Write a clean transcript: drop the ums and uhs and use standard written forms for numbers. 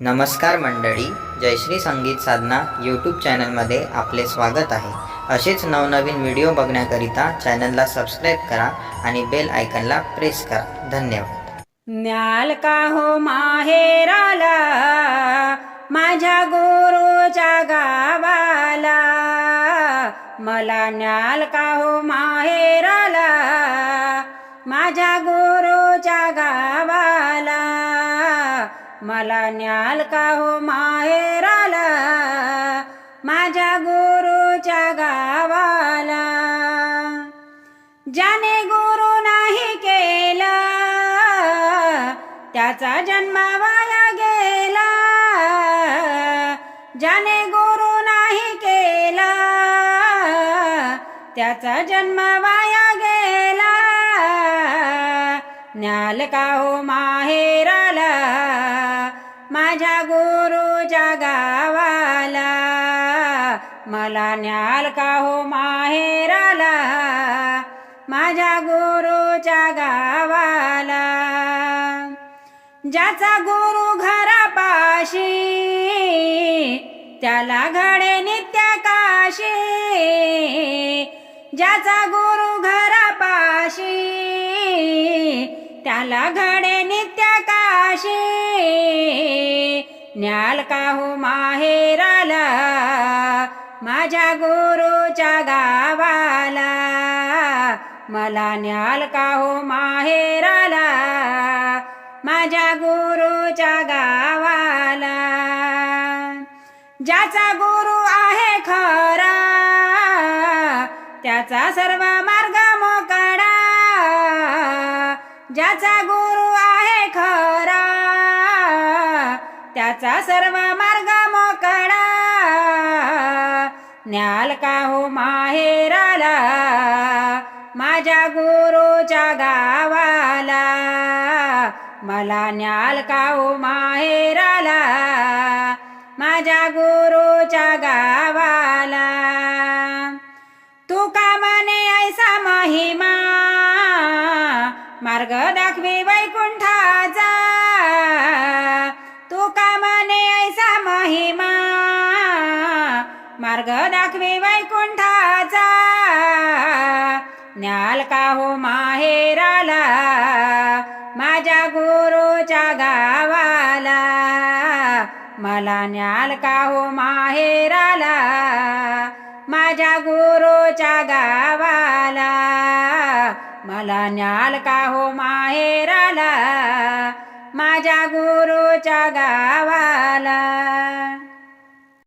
नमस्कार मंडळी, जयश्री संगीत साधना यूट्यूब चॅनलमध्ये आपले स्वागत आहे. असेच नवनवीन व्हिडिओ बघण्याकरिता चॅनलला सबस्क्राईब करा आणि बेल आयकनला प्रेस करा. धन्यवाद. न्याल का हो माहेराला माझ्या गुरुच्या गावाला, मला न्याल का हो माहेराला माझ्या गुरुच्या गावाला, मला न्याल का हो माहेराला माझ्या गुरुच्या गावाला. ज्याने गुरु नाही केला त्याचा जन्म वाया गेला, ज्याने गुरु नाही केला त्याचा जन्म वाया गेला. न्याल का हो माहेराला माझ्या गुरुच्या गावाला, मला न्याल का हो माहेराला माझ्या गुरुच्या गावाला. ज्याचा गुरु घरापाशी त्याला घडे नित्य काशी, ज्याचा गुरु घरापाशी त्याला घडे नित्य काशी. न्याल का हो माहेराला माझ्या गुरुच्या गावाला, मला न्याल का हो माहेराला माझ्या गुरुच्या गावाला. ज्याचा गुरु आहे खरा त्याचा सर्व मार्ग मोकळा, ज्याचा गुरु आहे खरा त्याचा सर्व मार्ग मोकळा. न्याल का हो माहेराला माझ्या गुरुच्या गावाला, मला न्याल का हो माहेराला माझ्या गुरुच्या गावाला. तुका म्हणे ऐसा महिमा मार्ग दाखवी वैकुंठाचा, तुका म्हणे ऐसा महिमा मार्ग दाखवी वैकुंठाचा. न्याल का हो माहेराला माझ्या गुरुच्या गावाला, मला न्याल का हो माहेराला माझ्या गुरुच्या गावाला, मला न्याल का हो माहेराला माझ्या गुरुच्या गावाला.